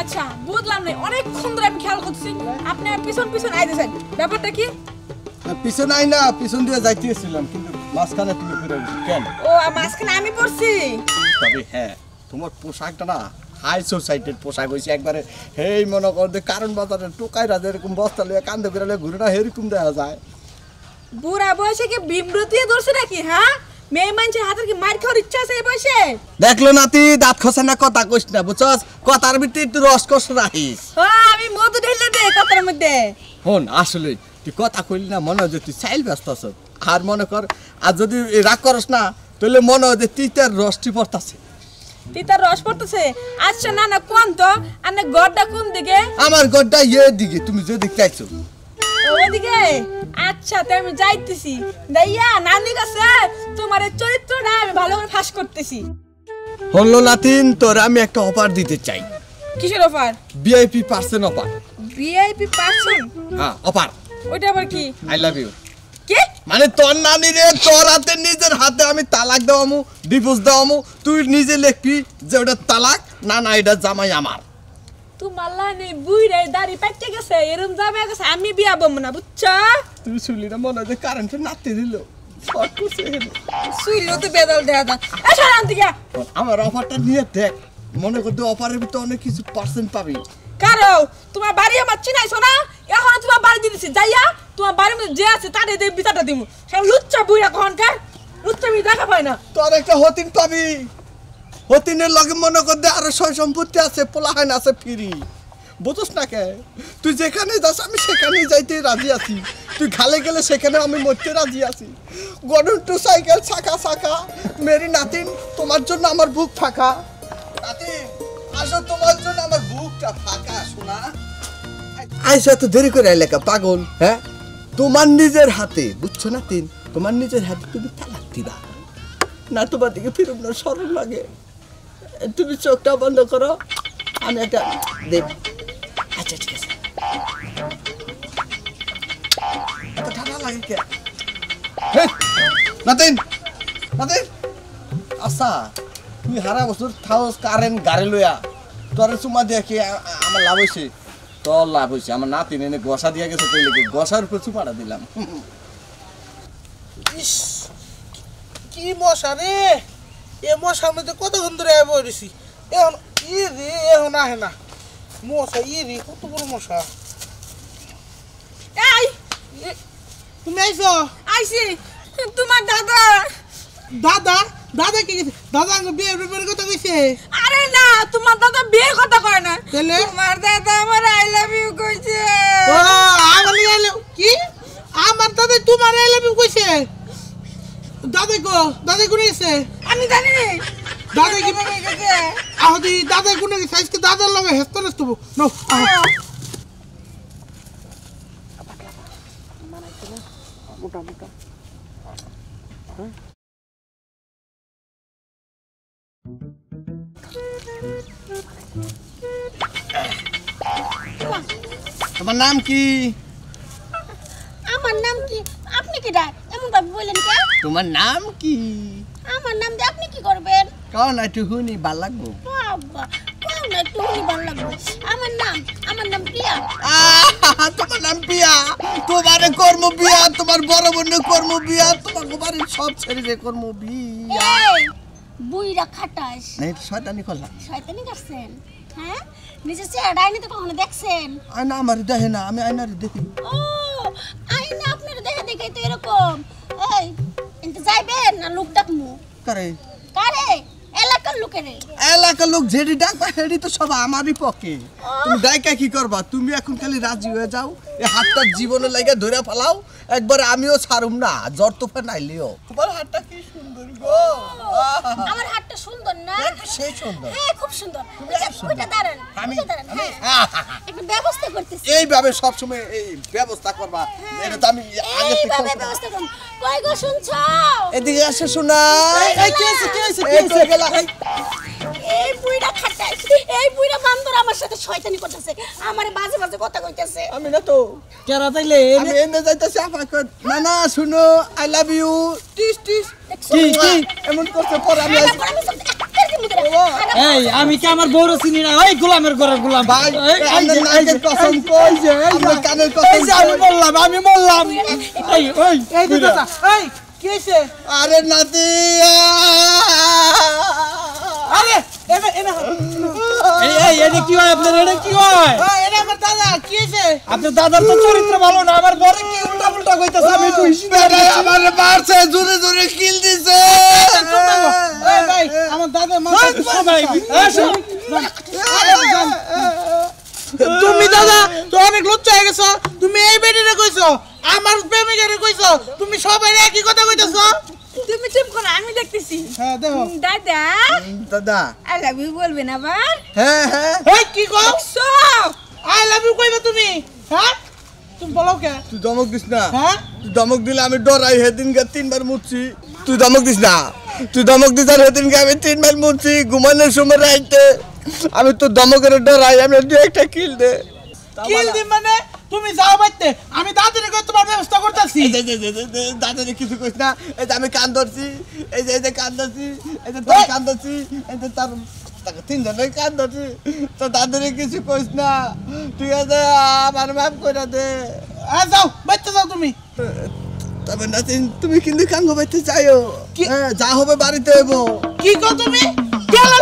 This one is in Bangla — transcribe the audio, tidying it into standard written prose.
আচ্ছা বুঝলাম না, অনেকক্ষণ ধরে আমি খেয়াল করছি আপনি পিছন পিছন আইতেছেন, ব্যাপারটা কি? পিছন আই না, পিছন দিয়ে যাইতেছিলাম কিন্তু মাঝখানে তুমি ঘুরে কেন? ও মাঝখানে আমি পড়ছি। তবে হ্যাঁ, তোমার পোশাকটা না হাই সোসাইটির পোশাক হয়েছে একবারে। হেই মনে কর যে কারণ বাজারের টোকাইরা যেরকম বস্তা লিয়ে কান্দে করে ঘুরে না সেরকম দেখা যায়। বুড়া বয়সে কি বিমরতি ধরছে নাকি? হ্যাঁ, মেয়ে মানুষের হাতের কি মার খাওয়ার ইচ্ছা আছে এই বয়সে? দেখলো নাতি, দাঁত খসে না কথা কইস না, বুঝছস? কথার ভিতরে একটু রস কস রাখিস। হ্যাঁ, আমি মধু ঢেলে দে কথার মধ্যে। হন আসলে তুই কথা কইলি না, মনে হয় যে তুই চাইল ব্যস্ত আছ। আর মনে কর আর যদি রাগ করস না তাহলে মনে হয় যে তিতার রসটি পড়তাছে। তিতার রস পড়তেছে? আচ্ছা না না কোন তো আনে গড়টা কোন দিকে? আমার গড়টা দিকে, তুমি যে দিকে চাইছো ওদিকে। আচ্ছা তাই আমি যাইতেছি, দাইয়া নানি কাছে তোমার এই চরিত্রটা আমি ভালো করে ফাঁস করতেছি। হলো নাতিন, তোর আমি একটা অফার দিতে চাই। কিসের offer? VIP percent offer. VIP person? হ্যাঁ অফার। ওইটা আবার কি? I love you. কি মানে তোর নানি রে, তোর হাতে নিজের হাতে আমি তালাক দেওয়ামু, ডিভোর্স দেওয়ামু, তুই নিজে লিখবি যে ওটা তালাক, না না এটা জামাই আমার। তোমার লানি বুইরে দাড়ি পাইতে গেছে, এরম জামাই গেছে আমি বিয়া বম না, বুঝছো? তুই শুনলি না, মনে হয় যে কারেন্টে নাতে দিল। শর্ট করছে শুইলো তো বেদল দেয়া দা। এ শান্ত কি? আমার অফারটা নিয়ে দেখ, মনে করতে অফারের ভিতরে অনেক কিছু পার্সেন্ট পাবি। কারো তোমার বাড়ি আমার চিনাইছো না, এখন তোমার বাড়ি দিতেছি, যাইয়া তোমার বাড়ির মধ্যে যে আছে তারে দিয়ে বিচারটা দিমু। সব লুচ্চা বুইরা কখনকার লুচ্চামি দেখা পায় না। তোর একটা হতিন পাবি, হতিনের লগে মনে করতে আরো সয় সম্পত্তি আছে, পোলাহান আছে ফ্রি। বুঝছ না কে? তুই যেখানে যাস আমি সেখানেই যাইতে রাজি আছি, তুই খালে গেলে সেখানে আমি মরতে রাজি আছি। গরুর টু সাইকেল ছাকা ছাকা, মেরি নাতিন তোমার জন্য আমার বুক ফাঁকা। নাতিন আসো, তোমার জন্য আমার বুকটা ফাঁকা। শোনা আইসা তো দেরি করে এলাকা পাগল। হ্যাঁ, তোমার নিজের হাতে, বুঝছো নাতিন, তোমার নিজের হাতে তুমি তালাক দিবা না, তোমার দিকে ফিরুন না, সরল লাগে। তুমি চোখটা বন্ধ করো, আমি একটা দেখ। আচ্ছা ঠিক আছে, এত ঠান্ডা লাগে কে? নাতিন নাতিন আচ্ছা, তুই হারা বছর থাউস কারেন্ট গাড়ি লইয়া তোর চুমা দিয়ে কি আমার লাভ হয়েছে? তোর লাভ হয়েছে, আমার নাতিন এনে গসা দিয়া গেছে, তুই লেগে গসার উপর চুমাটা দিলাম। ইস কি মশা রে, এ মশার মধ্যে কতক্ষণ ধরে বসেছি, এখন রে এখন আহে না মশা। রে কত বড় মশা। এই তুমি আইছো? আইছি। তোমার দাদা। দাদা? দাদা কি গেছে? দাদা বিয়ে ব্যাপারে কথা কইছে? আরে না, তোমার দাদা বিয়ের কথা কয় না, তাহলে তোমার দাদা আমার আই লাভ ইউ কইছে। ও আমার আইলো কি? আমার দাদা তোমার আই লাভ ইউ কইছে? দাদা গো, দাদা কোনে গেছে? আমি জানি না দাদা কি গেছে। আহদি দাদা কোনে গেছে? আজকে দাদার লগে হেস্ত নষ্ট নো। মোটা মোটা তোমার নাম কি? আমার নাম কি? আপনি কি ডাক এমন ভাবে বলেন কে? তোমার নাম কি? আমার নাম দিয়ে আপনি কি করবেন? কারণ একটু হুনি ভাল লাগবো। বাবা কোন না একটু ভালো লাগবে। আমার নাম প্রিয়া। তোমার নাম প্রিয়া? তোমার কর্ম বিয়া, তোমার বড় বোনের কর্ম বিয়া, তোমার বাড়ির সব ছেড়ে কর্ম বিয়া। এই বুইরা খাটাস না এটা শয়তানি করলাম। শয়তানি করছেন? হ্যাঁ, নিজে চেহারা আইনে তো কখনো দেখছেন? আয়না আমার দেখে না, আমি আয়নারে দেখি। ও আইনে আপনার দেখে তো এরকম। এই এনতে যাইবেন না লোক ডাকমু? কারে? কারে? এলাকার লোকেরে। এলাকার লোক যেটি ডাকবা সেটি তো সব আমারই পক্ষে। তুমি ডাইকা কি করবা? তুমি এখন খালি রাজি হয়ে যাও, এই হাতটা জীবনে লাগে ধরে ফেলাও, একবার আমিও ছাড়ুম না, জ্বর তোফান আইলেও। তোমার হাতটা কি সুন্দর গো। আমার হাতটা সুন্দর না? সেই সুন্দর। হ্যাঁ খুব সুন্দর। ওইটা দাঁড়ান, আমি হ্যাঁ একটা ব্যবস্থা করতেছি। এইভাবে সবসময় এই ব্যবস্থা করবা, এটা তো আমি আগে থেকে এইভাবে ব্যবস্থা করুন। কই গো শুনছো? এদিকে আসো শোনা। এই কি আছে কি আছে কি আছে? এই বুইড়া খাটাই, এই বুইড়া বান্দর আমার সাথে শয়তানি করতেছে, আমারে বাজে বাজে কথা কইতেছে। আমি না তো কেরা তাইলে আমি এনে যাইতাছি আপাকে। না না শুনো, আই লাভ ইউ টিস টিস। কি কি এমন করতে পর আমি আমি সব একটা মুদরা এই আমি কি আমার বউর চিনি না ওই গোলামের ঘরের গোলাম ভাই এই যে নাকের কসম কই যে আমার কানের এই কসম যে আমি বললাম এই ওই এই যে দাদা এই কি হইছে আরে নাতি আরে এনে এনে এই এটা কি হয় আপনার এটা কি হয় এনে আমার দাদা কি হইছে আপনার দাদার তো চরিত্র ভালো না আমার বড় কি উল্টা পুল্টা কইতাছে আমি একটু আরে আমার মারছে জোরে জোরে কিল দিছে এই ভাই আমার দাদা সবাই তুমি দাদা তো অনেক লজ্জা হয়ে গেছো তুমি এই বেটিরে কইছো আমার প্রেমিকারে কইছো তুমি সবাই একই কথা কইতাছো তুমি চুপ করো আমি দেখতেছি হ্যাঁ দেখো দাদা দাদা আই লাভ ইউ বলবেন আবার হ্যাঁ হ্যাঁ এই কি কও সব আই লাভ ইউ কইবা তুমি হ্যাঁ তুমি বলো কে তুই ধমক দিস না হ্যাঁ তুই ধমক দিলে আমি ডরাই সেদিনকে 3 বার মুছছি তুই ধমক দিস না তুই ধমক দিস আর সেদিনকে আমি 3 বার মুছছি ঘুমানোর সময় রাইতে আমি তো ধমকের ডরাই আমি দু একটা কিল দে কিল দি মানে তুমি যাও বাইতে আমি দাদিরে কই তোমার ব্যবস্থা করতেছি দাদারে কিছু কইস না এই যে আমি কান ধরছি এই যে কান ধরছি এই যে তোর কান ধরছি এই যে তার তাকে 3 জনের কান ধরছি তো দাদারে কিছু কইস না ঠিক আছে আমার মাফ করে দে যাও বাইতে যাও তুমি তবে না তুমি কিন্তু কান গোবাইতে চাইও কি? হ্যাঁ যা হবে বাড়িতে হইব কি কও তুমি গেলা